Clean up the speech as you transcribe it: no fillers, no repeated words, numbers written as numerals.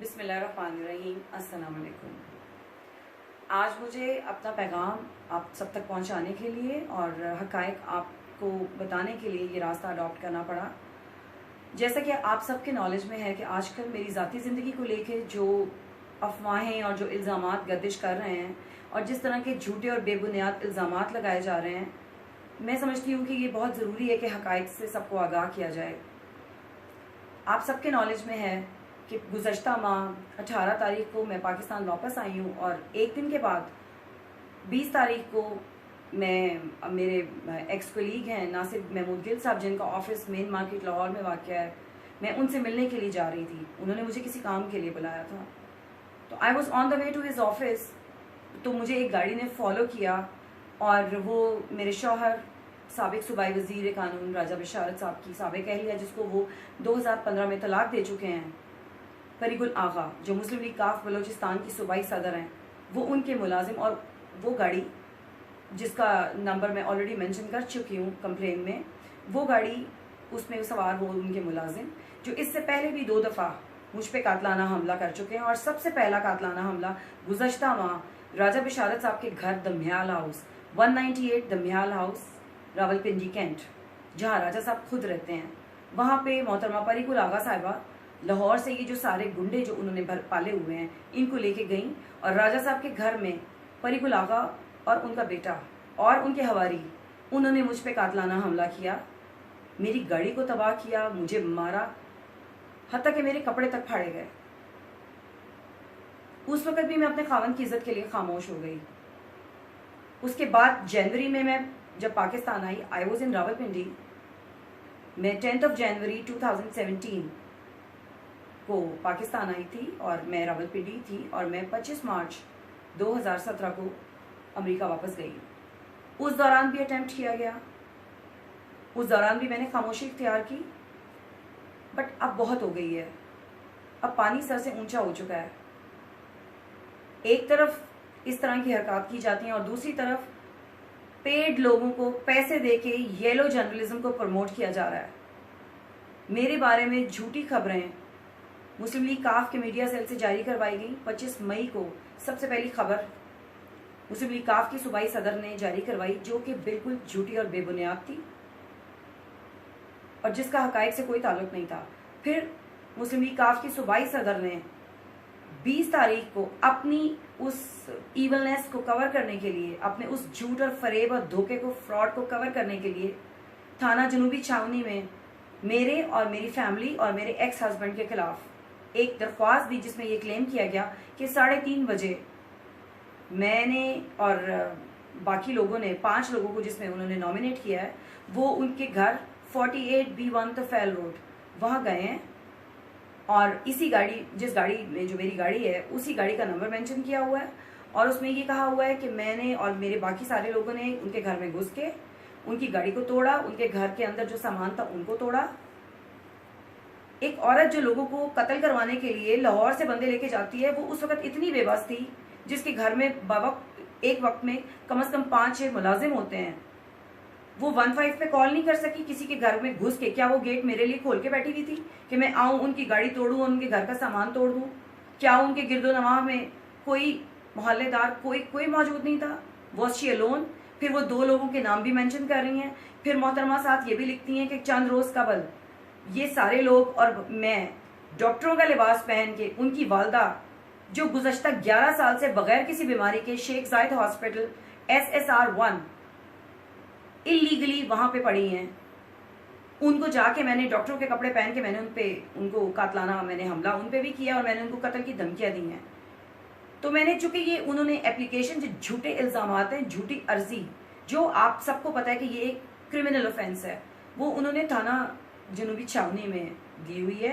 बिस्मिल्लाहिर्रहमानिर्रहीम। अस्सलाम वालेकुम। आज मुझे अपना पैगाम आप सब तक पहुंचाने के लिए और हक़ाइक़ आपको बताने के लिए ये रास्ता अडॉप्ट करना पड़ा। जैसा कि आप सबके नॉलेज में है कि आजकल मेरी ज़ाती ज़िंदगी को लेके जो अफवाहें और जो इल्ज़ामात गर्दिश कर रहे हैं और जिस तरह के झूठे और बेबुनियाद इल्ज़ामात लगाए जा रहे हैं, मैं समझती हूँ कि ये बहुत ज़रूरी है कि हक़ाइक़ से सबको आगाह किया जाए। आप सबके नॉलेज में है कि गुज़श्ता माह 18 तारीख को मैं पाकिस्तान वापस आई हूँ और एक दिन के बाद 20 तारीख को मैं मेरे एक्स कलीग हैं नासिर महमूद गिल साहब, जिनका ऑफिस मेन मार्केट लाहौर में वाक़या है, मैं उनसे मिलने के लिए जा रही थी। उन्होंने मुझे किसी काम के लिए बुलाया था, तो I was on the way to his office. तो मुझे एक गाड़ी ने फॉलो किया और वो मेरे शौहर साबिक सूबाई वज़ीर कानून राजा बिशारत साहब की साबिक अहलिया, जिसको वो 2015 में तलाक दे चुके हैं, फरीगुल आगा, जो मुस्लिम लीग काफ बलोचिस्तान की सूबाई सदर हैं, वो उनके मुलाजिम। और वो गाड़ी जिसका नंबर मैं ऑलरेडी मेंशन कर चुकी हूँ कंप्लेन में, वो गाड़ी उसमें सवार वो उनके मुलाजिम, जो इससे पहले भी 2 दफ़ा मुझ पे कातलाना हमला कर चुके हैं। और सबसे पहला कातलाना हमला गुज़श्ता माह राजा बिशारत साहब के घर दम्याल हाउस 198 दम्याल हाउस रावलपिंडी कैंट, जहाँ राजा साहब खुद रहते हैं, वहाँ पे मोहतरमा फरीगुल आगा साहिबा लाहौर से ये जो सारे गुंडे जो उन्होंने भर पाले हुए हैं, इनको लेके गई और राजा साहब के घर में फरीगुल आगा और उनका बेटा और उनके हवारी, उन्होंने मुझ पे कातलाना हमला किया, मेरी गाड़ी को तबाह किया, मुझे मारा, हत्ता कि मेरे कपड़े तक फाड़े गए। उस वक्त भी मैं अपने खावन की इज्जत के लिए खामोश हो गई। उसके बाद जनवरी में मैं जब Pakistan I was in Rawalpindi. मैं 10 जनवरी 2017 को पाकिस्तान आई थी और मैं रावलपिंडी थी और मैं 25 मार्च 2017 को अमेरिका वापस गई। उस दौरान भी अटेम्प्ट किया गया, उस दौरान भी मैंने खामोशी इख्तियार की, बट अब बहुत हो गई है। अब पानी सर से ऊंचा हो चुका है। एक तरफ इस तरह की हरकत की जाती हैं और दूसरी तरफ पेड लोगों को पैसे देके येलो जर्नलिज्म को प्रमोट किया जा रहा है। मेरे बारे में झूठी खबरें मुस्लिम लीग काफ के मीडिया सेल से जारी करवाई गई। 25 मई को सबसे पहली खबर मुस्लिम लीग काफ की सूबाई सदर ने जारी करवाई, जो कि बिल्कुल झूठी और बेबुनियाद थी और जिसका हक़ाइक़ से कोई ताल्लुक नहीं था। फिर मुस्लिम लीग काफ की सूबाई सदर ने 20 तारीख को अपनी उस ईवलनेस को कवर करने के लिए, अपने उस झूठ और फरेब और धोखे को, फ्रॉड को कवर करने के लिए थाना जनूबी छावनी में मेरे और मेरी फैमिली और मेरे एक्स हस्बैंड के खिलाफ एक दरख्वास्त दी, जिसमें यह क्लेम किया गया कि 3:30 बजे मैंने और बाकी लोगों ने 5 लोगों को जिसमें उन्होंने नॉमिनेट किया है, वो उनके घर 48B1 तफैल रोड वहाँ गए हैं और इसी गाड़ी, जिस गाड़ी में जो मेरी गाड़ी है, उसी गाड़ी का नंबर मेंशन किया हुआ है और उसमें ये कहा हुआ है कि मैंने और मेरे बाकी सारे लोगों ने उनके घर में घुस के उनकी गाड़ी को तोड़ा, उनके घर के अंदर जो सामान था उनको तोड़ा। एक औरत जो लोगों को कत्ल करवाने के लिए लाहौर से बंदे लेके जाती है, वो उस वक्त इतनी बेबस थी, जिसके घर में एक वक्त में कम से कम 5-6 मुलाजिम होते हैं, वो 15 पे कॉल नहीं कर सकी किसी के घर में घुस के। क्या वो गेट मेरे लिए खोल के बैठी हुई थी कि मैं आऊं, उनकी गाड़ी तोड़ूं, उनके घर का सामान तोड़ दूं? क्या उनके गिरदोनवाह में कोई मोहल्लेदार कोई मौजूद नहीं था? Was she alone? फिर वो 2 लोगों के नाम भी मेंशन कर रही हैं। फिर मोहतरमा साथ ये भी लिखती हैं कि चंद रोज कबल ये सारे लोग और मैं डॉक्टरों का लिबास पहन के, उनकी वालदा जो गुज़श्ता 11 साल से बगैर किसी बीमारी के शेख जायद हॉस्पिटल SSR1 इलीगली वहां पे पड़ी हैं, उनको जाके मैंने डॉक्टरों के कपड़े पहन के मैंने उनको कातलाना मैंने हमला उन पे भी किया और मैंने उनको कत्ल की धमकियां दी हैं। तो मैंने, चूंकि ये उन्होंने एप्लीकेशन, जो झूठे इल्जामात हैं, झूठी अर्जी, जो आप सबको पता है कि ये एक क्रिमिनल ऑफेंस है, वो उन्होंने थाना जनूबी छावनी में दी हुई है।